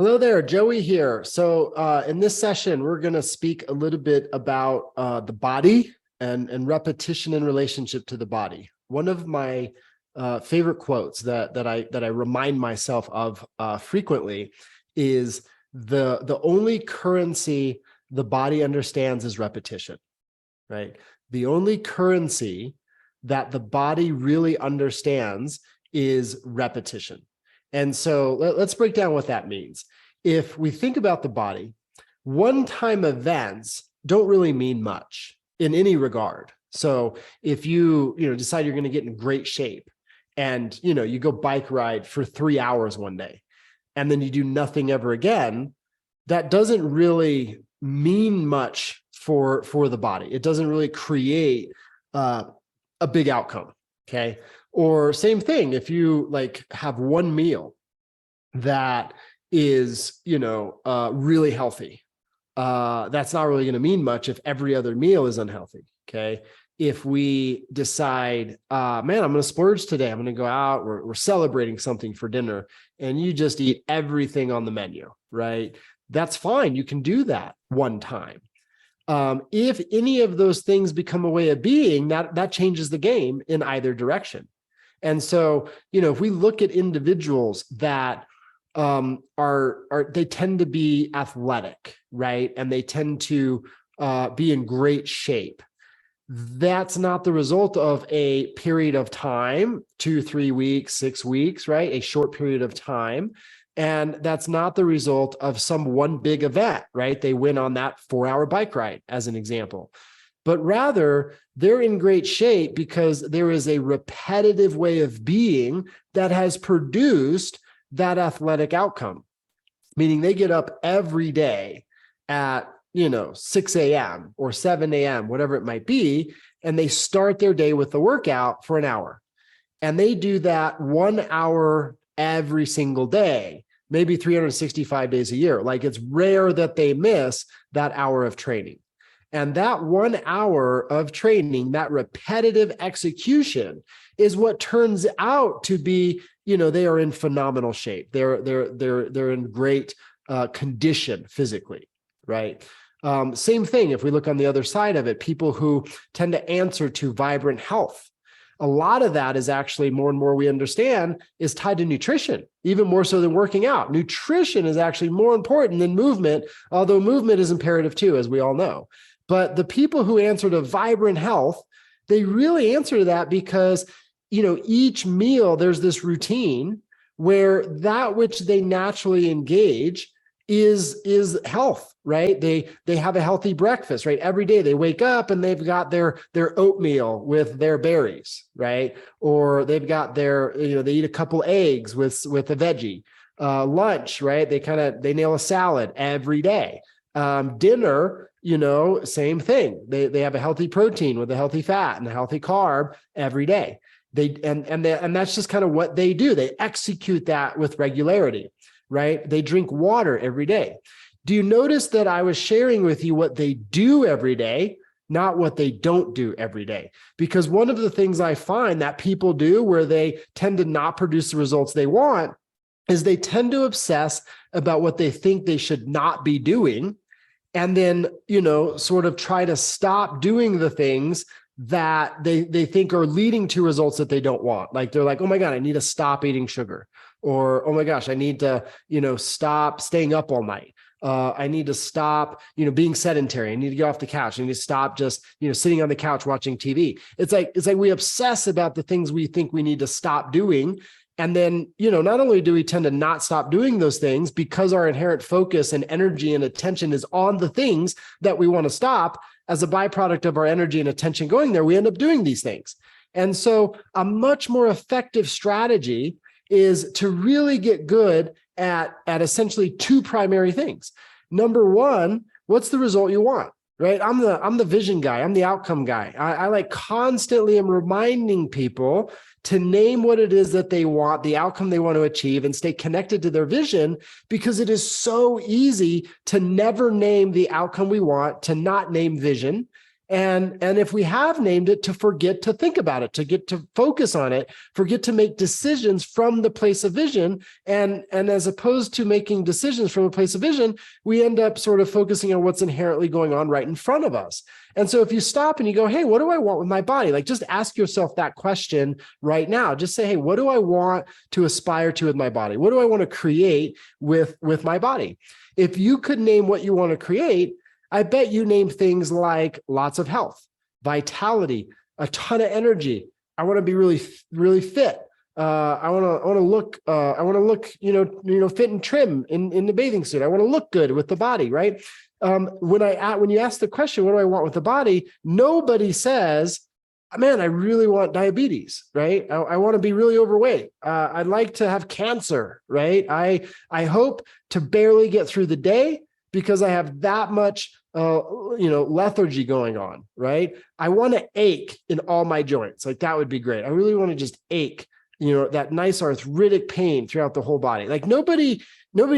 Hello there, Joey here. So in this session, we're going to speak a little bit about the body and repetition in relationship to the body. One of my favorite quotes that I remind myself of frequently is the only currency the body understands is repetition, right? The only currency that the body really understands is repetition. And so let's break down what that means. If we think about the body, one-time events don't really mean much in any regard. So if you decide you're going to get in great shape and you go bike ride for 3 hours one day and then you do nothing ever again, that doesn't really mean much for the body. It doesn't really create a big outcome. Okay. Or same thing, if you have one meal that is, really healthy, that's not really going to mean much if every other meal is unhealthy. Okay. If we decide, man, I'm going to splurge today, I'm going to go out, we're celebrating something for dinner, and you just eat everything on the menu, right? That's fine. You can do that one time. If any of those things become a way of being, that changes the game in either direction. And so, if we look at individuals that they tend to be athletic, right? And they tend to be in great shape. That's not the result of a period of time, 2, 3 weeks, 6 weeks, right? A short period of time. And that's not the result of some one big event, right? They went on that 4-hour bike ride as an example, but rather they're in great shape because there is a repetitive way of being that has produced that athletic outcome, meaning they get up every day at 6 a.m. or 7 a.m., whatever it might be, and they start their day with the workout for an hour. And they do that 1 hour every single day, maybe 365 days a year. Like, it's rare that they miss that hour of training. And that 1 hour of training, that repetitive execution, is what turns out to be, they are in phenomenal shape. They're in great condition physically, right? Same thing if we look on the other side of it, people who tend to answer to vibrant health. A lot of that is actually, more and more we understand, is tied to nutrition, even more so than working out. Nutrition is actually more important than movement, although movement is imperative too, as we all know. But the people who answer to vibrant health, they really answer to that because, each meal, there's this routine where that which they naturally engage is health, right? They have a healthy breakfast, right? Every day they wake up and they've got their oatmeal with their berries, right? Or they've got their, they eat a couple eggs with a veggie. Lunch, right? They nail a salad every day. Dinner, same thing. They have a healthy protein with a healthy fat and a healthy carb every day. And that's just kind of what they do. They execute that with regularity, right? They drink water every day. Do you notice that I was sharing with you what they do every day, not what they don't do every day? Because one of the things I find that people do where they tend to not produce the results they want is they tend to obsess about what they think they should not be doing, and then, sort of try to stop doing the things that they think are leading to results that they don't want. Like, they're like, oh my God, I need to stop eating sugar. Or, oh my gosh, I need to, stop staying up all night. I need to stop, being sedentary. I need to get off the couch. I need to stop just, sitting on the couch watching TV. It's like we obsess about the things we think we need to stop doing. And then, not only do we tend to not stop doing those things because our inherent focus and energy and attention is on the things that we want to stop, as a byproduct of our energy and attention going there, we end up doing these things. And so a much more effective strategy is to really get good at essentially 2 primary things. Number one, what's the result you want? Right? I'm the vision guy. I'm the outcome guy. I constantly am reminding people to name what it is that they want, the outcome they want to achieve, and stay connected to their vision, because it is so easy to never name the outcome we want, to not name vision. And if we have named it, to forget to think about it, to get to focus on it, forget to make decisions from the place of vision. And as opposed to making decisions from a place of vision, we end up sort of focusing on what's inherently going on right in front of us. And so if you stop and you go, hey, what do I want with my body? Like, just ask yourself that question right now. Just say, hey, what do I want to aspire to with my body? What do I want to create with my body? If you could name what you want to create, I bet you name things like lots of health, vitality, a ton of energy. I want to be really, really fit. I want to look, fit and trim in the bathing suit. I want to look good with the body, right? When you ask the question, what do I want with the body? Nobody says, man, I really want diabetes, right? I want to be really overweight. I'd like to have cancer, right? I hope to barely get through the day because I have that much, lethargy going on, right? I want to ache in all my joints. Like, that would be great. I really want to just ache, that nice arthritic pain throughout the whole body. Like, nobody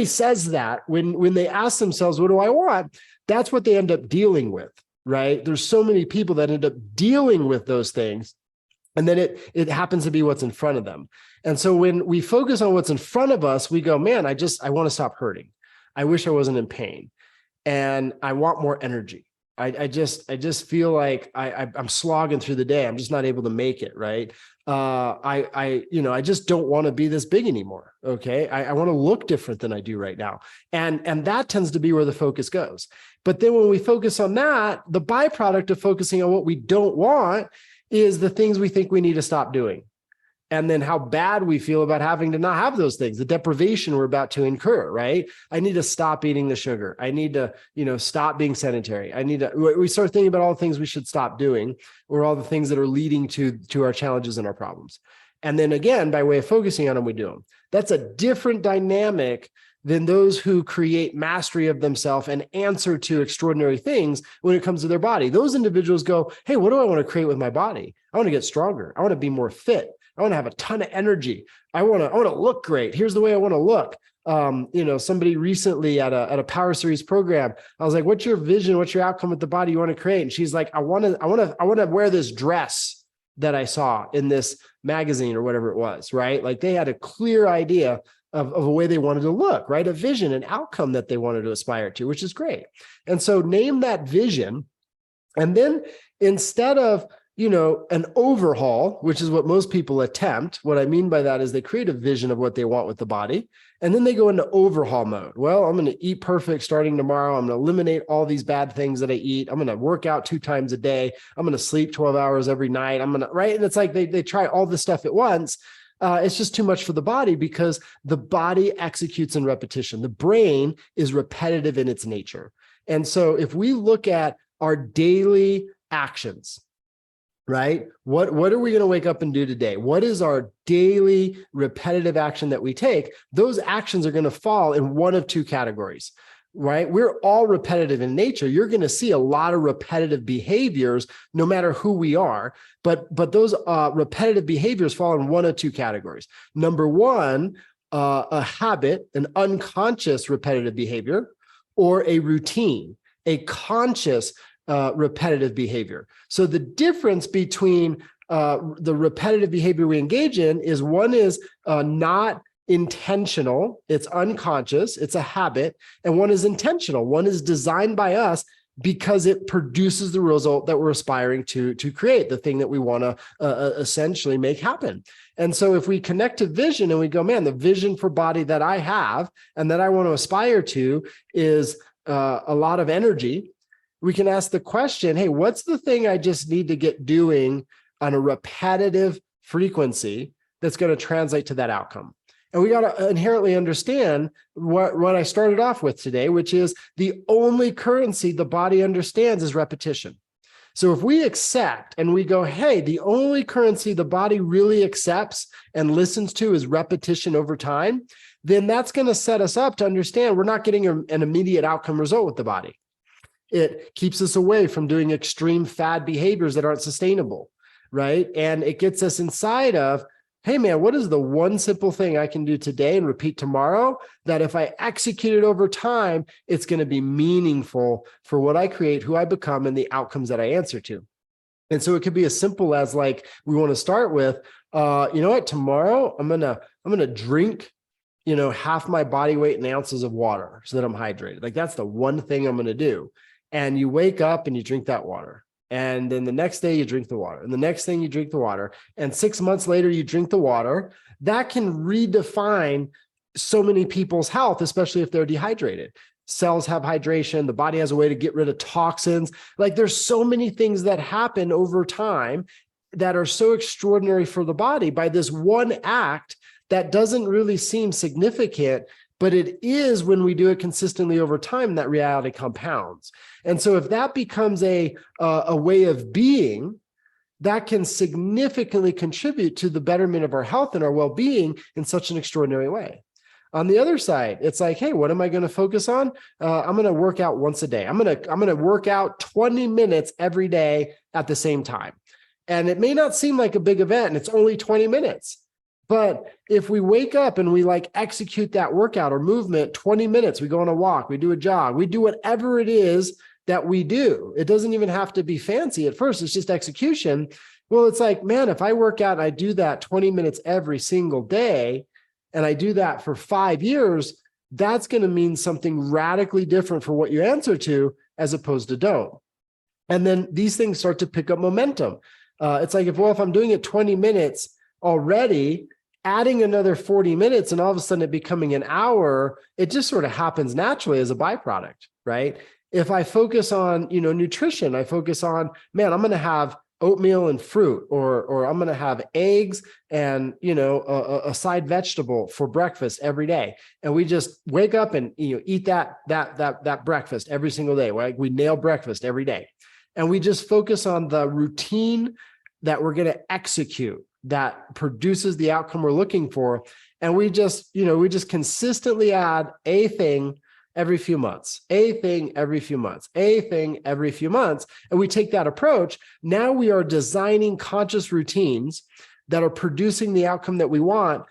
says that when they ask themselves, what do I want? That's what they end up dealing with, right? There's so many people that end up dealing with those things. And then it happens to be what's in front of them. And so when we focus on what's in front of us, we go, man, I want to stop hurting. I wish I wasn't in pain. And I want more energy. I just feel like I'm slogging through the day. I'm just not able to make it, right? I just don't want to be this big anymore. Okay. I want to look different than I do right now. And that tends to be where the focus goes. But then when we focus on that, the byproduct of focusing on what we don't want is the things we think we need to stop doing. And then how bad we feel about having to not have those things, the deprivation we're about to incur, right? I need to stop eating the sugar. I need to, stop being sedentary. We start thinking about all the things we should stop doing, or all the things that are leading to our challenges and our problems. And then again, by way of focusing on them, we do them. That's a different dynamic than those who create mastery of themselves and answer to extraordinary things when it comes to their body. Those individuals go, hey, what do I want to create with my body? I want to get stronger. I want to be more fit. I want to have a ton of energy. I want to look great. Here's the way I want to look. Somebody recently at a Power Series program, I was like, what's your vision? What's your outcome with the body you want to create? And she's like, I want to wear this dress that I saw in this magazine or whatever it was, right? Like, they had a clear idea of a way they wanted to look, right? A vision, an outcome that they wanted to aspire to, which is great. And so name that vision. And then instead of an overhaul, which is what most people attempt. What I mean by that is they create a vision of what they want with the body, and then they go into overhaul mode. Well, I'm going to eat perfect starting tomorrow. I'm going to eliminate all these bad things that I eat. I'm going to work out 2 times a day. I'm going to sleep 12 hours every night. Right? And it's like they try all this stuff at once. It's just too much for the body because the body executes in repetition. The brain is repetitive in its nature. And so if we look at our daily actions, right? What are we going to wake up and do today? What is our daily repetitive action that we take? Those actions are going to fall in one of 2 categories, right? We're all repetitive in nature. You're going to see a lot of repetitive behaviors, no matter who we are. But those repetitive behaviors fall in one of 2 categories. Number one, a habit, an unconscious repetitive behavior, or a routine, a conscious repetitive behavior. So the difference between the repetitive behavior we engage in is one is not intentional, it's unconscious, it's a habit, and one is intentional. One is designed by us because it produces the result that we're aspiring to create, the thing that we want to essentially make happen. And so if we connect to vision and we go, man, the vision for body that I have and that I want to aspire to is a lot of energy, we can ask the question, hey, what's the thing I just need to get doing on a repetitive frequency that's going to translate to that outcome? And we got to inherently understand what I started off with today, which is the only currency the body understands is repetition. So if we accept and we go, hey, the only currency the body really accepts and listens to is repetition over time, then that's going to set us up to understand we're not getting an immediate outcome result with the body. It keeps us away from doing extreme fad behaviors that aren't sustainable, right? And it gets us inside of hey man, what is the one simple thing I can do today and repeat tomorrow that if I execute it over time, it's going to be meaningful for what I create, who I become, and the outcomes that I answer to. And so it could be as simple as like, we want to start with, you know what, tomorrow I'm going to drink, half my body weight in ounces of water so that I'm hydrated. Like that's the one thing I'm going to do. And you wake up and you drink that water. And then the next day you drink the water, and the next thing you drink the water, and 6 months later you drink the water. That can redefine so many people's health, especially if they're dehydrated. Cells have hydration. The body has a way to get rid of toxins. Like there's so many things that happen over time that are so extraordinary for the body by this one act that doesn't really seem significant, but it is when we do it consistently over time that reality compounds. And so if that becomes a way of being, that can significantly contribute to the betterment of our health and our well-being in such an extraordinary way. On the other side, it's like, hey, what am I going to focus on? I'm going to work out once a day. I'm going to work out 20 minutes every day at the same time. And it may not seem like a big event, and it's only 20 minutes. But if we wake up and we like execute that workout or movement, 20 minutes, we go on a walk, we do a jog, we do whatever it is that we do. It doesn't even have to be fancy at first. It's just execution. Well, it's like, man, if I work out and I do that 20 minutes every single day, and I do that for 5 years, that's going to mean something radically different for what you answer to as opposed to don't. And then these things start to pick up momentum. It's like, if I'm doing it 20 minutes already, adding another 40 minutes and all of a sudden it becoming an hour, it just sort of happens naturally as a byproduct, right? If I focus on, nutrition, I focus on, man, I'm going to have oatmeal and fruit, or I'm going to have eggs and, a side vegetable for breakfast every day. And we just wake up and, eat that breakfast every single day. Right? We nail breakfast every day. And we just focus on the routine that we're going to execute that produces the outcome we're looking for. And we just consistently add a thing every few months, a thing every few months, a thing every few months. And we take that approach. Now we are designing conscious routines that are producing the outcome that we want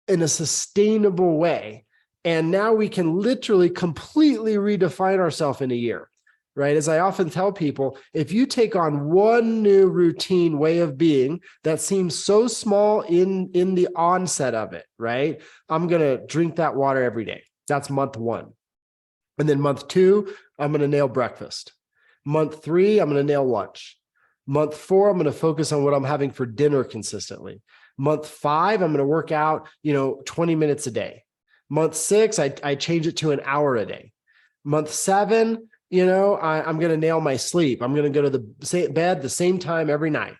in a sustainable way. And now we can literally completely redefine ourselves in a year. Right? As I often tell people, if you take on one new routine way of being that seems so small in the onset of it, right? I'm going to drink that water every day. That's month 1. And then month 2, I'm going to nail breakfast. Month 3, I'm going to nail lunch. Month 4, I'm going to focus on what I'm having for dinner consistently. Month 5, I'm going to work out, 20 minutes a day. Month 6, I change it to an hour a day. Month 7, I'm going to nail my sleep. I'm going to go to the bed the same time every night.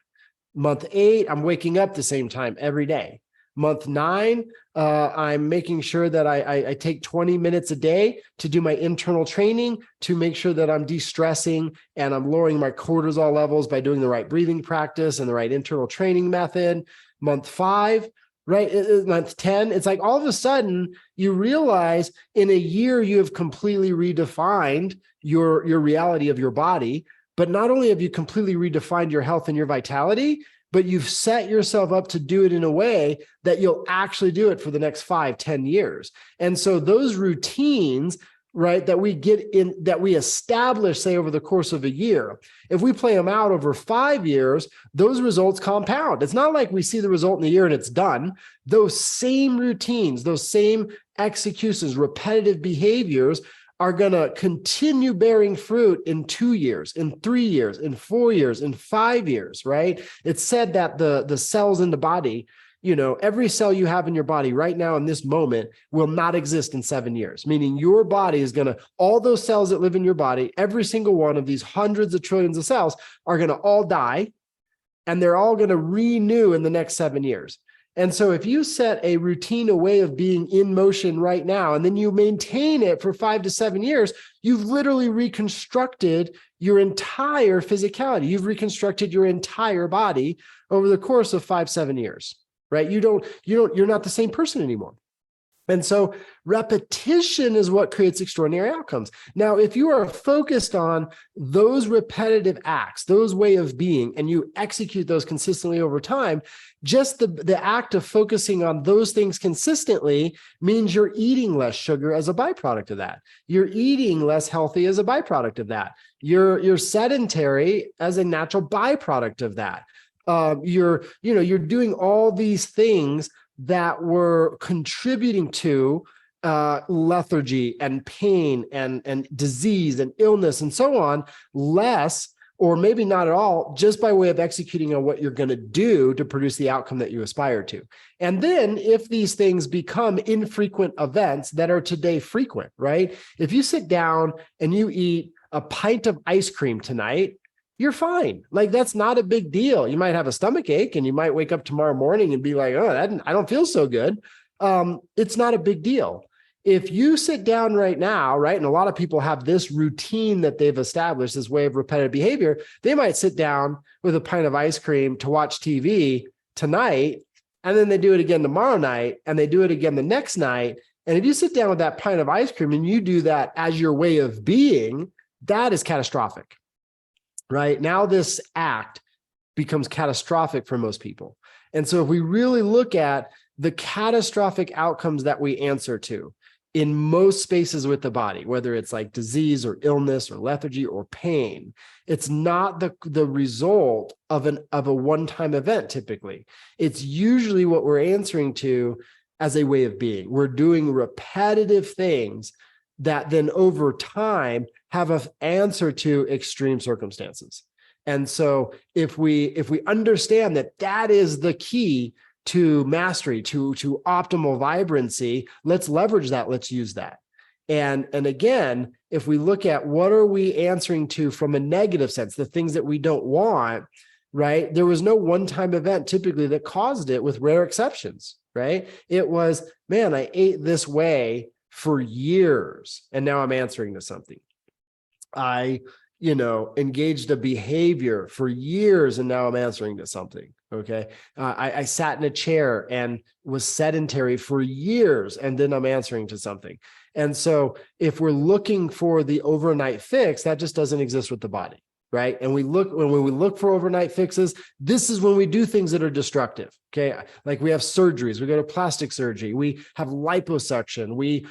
Month 8, I'm waking up the same time every day. Month 9, I'm making sure that I take 20 minutes a day to do my internal training to make sure that I'm de-stressing and I'm lowering my cortisol levels by doing the right breathing practice and the right internal training method. Month 5, right? Month 10, it's like all of a sudden you realize in a year you have completely redefined your reality of your body. But not only have you completely redefined your health and your vitality, but you've set yourself up to do it in a way that you'll actually do it for the next 5-10 years. And so those routines, right, that we establish, say, over the course of a year, if we play them out over 5 years, those results compound. It's not like we see the result in a year and it's done. Those same routines, those same executions, repetitive behaviors are going to continue bearing fruit in 2 years, in 3 years, in 4 years, in 5 years, right? It's said that the cells in the body, every cell you have in your body right now in this moment will not exist in 7 years, meaning your body is going to, all those cells that live in your body, every single one of these hundreds of trillions of cells are going to all die, and they're all going to renew in the next 7 years. And so if you set a routine, a way of being in motion right now, and then you maintain it for 5 to 7 years, you've literally reconstructed your entire physicality. You've reconstructed your entire body over the course of 5-7 years, right? You're not the same person anymore. And so repetition is what creates extraordinary outcomes. Now, if you are focused on those repetitive acts, those way of being, and you execute those consistently over time, just the act of focusing on those things consistently means you're eating less sugar as a byproduct of that. You're eating less healthy as a byproduct of that. You're sedentary as a natural byproduct of that. You're doing all these things that were contributing to lethargy and pain and disease and illness and so on, less, or maybe not at all, just by way of executing on what you're going to do to produce the outcome that you aspire to. And then if these things become infrequent events that are today frequent, right? If you sit down and you eat a pint of ice cream tonight, you're fine. Like, that's not a big deal. You might have a stomach ache and you might wake up tomorrow morning and be like, oh, I don't feel so good. It's not a big deal. If you sit down right now, right, and a lot of people have this routine that they've established, this way of repetitive behavior, they might sit down with a pint of ice cream to watch TV tonight, and then they do it again tomorrow night, and they do it again the next night. And if you sit down with that pint of ice cream and you do that as your way of being, that is catastrophic. Right now, this act becomes catastrophic for most people. And so if we really look at the catastrophic outcomes that we answer to in most spaces with the body, whether it's like disease or illness or lethargy or pain, it's not the result of a one-time event. Typically, it's usually what we're answering to as a way of being. We're doing repetitive things that then over time have an answer to extreme circumstances. And so if we understand that that is the key to mastery, to optimal vibrancy, let's leverage that, let's use that. And again, if we look at what are we answering to from a negative sense, the things that we don't want, right? There was no one-time event typically that caused it, with rare exceptions, right? It was, man, I ate this way for years, and now I'm answering to something. I, engaged a behavior for years, and now I'm answering to something. Okay. I sat in a chair and was sedentary for years, and then I'm answering to something. And so if we're looking for the overnight fix, that just doesn't exist with the body. Right. And when we look for overnight fixes, this is when we do things that are destructive. Okay. Like we have surgeries, we go to plastic surgery, we have liposuction, we,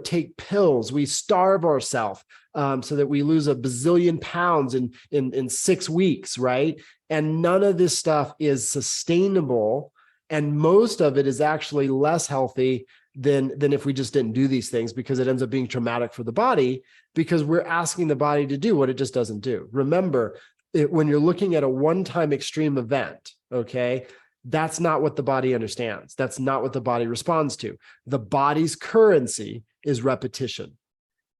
take pills, we starve ourselves so that we lose a bazillion pounds in 6 weeks. Right. And none of this stuff is sustainable. And most of it is actually less healthy than if we just didn't do these things, because it ends up being traumatic for the body, because we're asking the body to do what it just doesn't do. Remember, when you're looking at a one-time extreme event, okay, that's not what the body understands. That's not what the body responds to. The body's currency is repetition.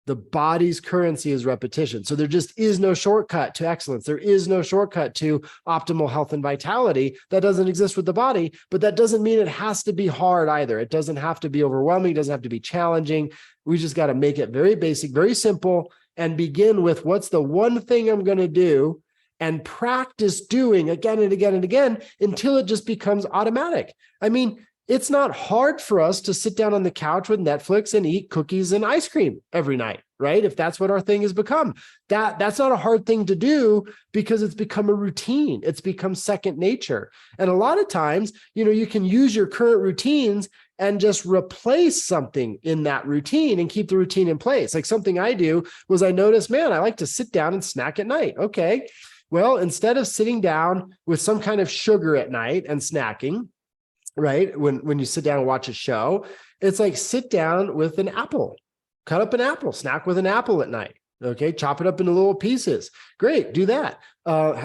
The body's currency is repetition. So there just is no shortcut to excellence. There is no shortcut to optimal health and vitality. That doesn't exist with the body, but that doesn't mean it has to be hard either. It doesn't have to be overwhelming. It doesn't have to be challenging. We just got to make it very basic, very simple, and begin with what's the one thing I'm going to do, and practice doing again and again and again until it just becomes automatic. I mean, it's not hard for us to sit down on the couch with Netflix and eat cookies and ice cream every night, right? If that's what our thing has become, that's not a hard thing to do, because it's become a routine. It's become second nature. And a lot of times, you can use your current routines and just replace something in that routine and keep the routine in place. Like something I do was, I noticed, man, I like to sit down and snack at night. Okay. Well, instead of sitting down with some kind of sugar at night and snacking, right? When you sit down and watch a show, it's like, sit down with an apple, cut up an apple, snack with an apple at night. Okay. Chop it up into little pieces. Great. Do that.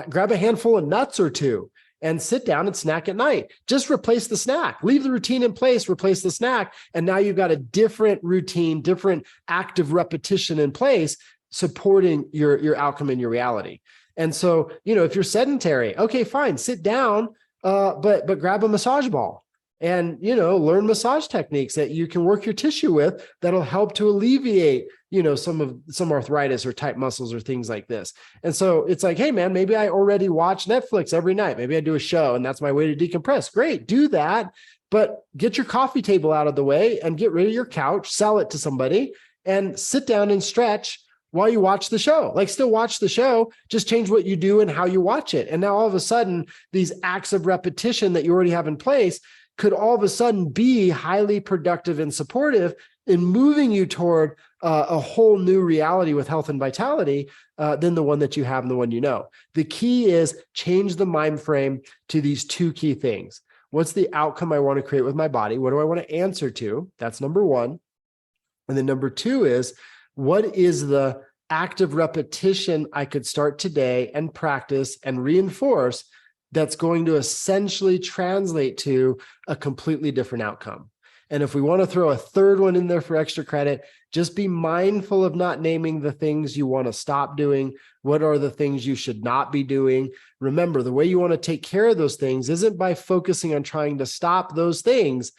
Grab a handful of nuts or two and sit down and snack at night. Just replace the snack, leave the routine in place, replace the snack. And now you've got a different routine, different active repetition in place, supporting your outcome and your reality. And so, if you're sedentary, okay, fine, sit down, but grab a massage ball and, learn massage techniques that you can work your tissue with that'll help to alleviate, some arthritis or tight muscles or things like this. And so it's like, hey man, maybe I already watch Netflix every night. Maybe I do a show and that's my way to decompress. Great, do that. but get your coffee table out of the way and get rid of your couch, sell it to somebody, and sit down and stretch while you watch the show. Like, still watch the show, just change what you do and how you watch it. And now all of a sudden, these acts of repetition that you already have in place could all of a sudden be highly productive and supportive in moving you toward a whole new reality with health and vitality than the one that you have and the one you know. The key is change the mind frame to these two key things. What's the outcome I want to create with my body? What do I want to answer to? That's number one. And then number two is, what is the act of repetition I could start today and practice and reinforce that's going to essentially translate to a completely different outcome? And if we want to throw a third one in there for extra credit, just be mindful of not naming the things you want to stop doing. What are the things you should not be doing? Remember, the way you want to take care of those things isn't by focusing on trying to stop those things.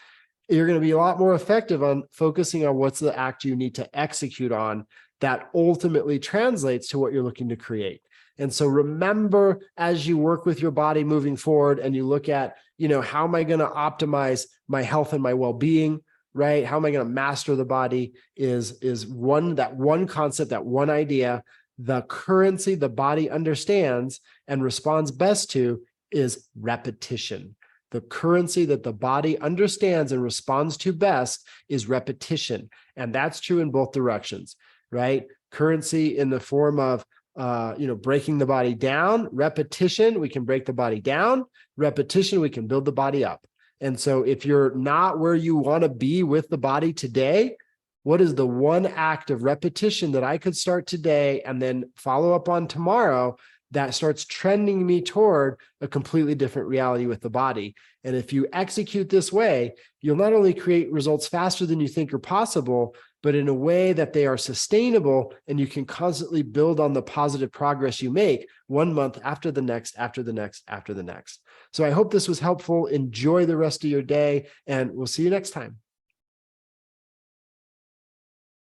You're going to be a lot more effective on focusing on what's the act you need to execute on that ultimately translates to what you're looking to create. And so remember, as you work with your body moving forward and you look at, how am I going to optimize my health and my well-being, right? How am I going to master the body is that one concept, that one idea. The currency the body understands and responds best to is repetition. The currency that the body understands and responds to best is repetition. And that's true in both directions, right? Currency in the form of breaking the body down. Repetition, we can break the body down. Repetition, we can build the body up. And so if you're not where you want to be with the body today, what is the one act of repetition that I could start today and then follow up on tomorrow that starts trending me toward a completely different reality with the body? And if you execute this way, you'll not only create results faster than you think are possible, but in a way that they are sustainable, and you can constantly build on the positive progress you make 1 month after the next, after the next, after the next. So I hope this was helpful. Enjoy the rest of your day, and we'll see you next time.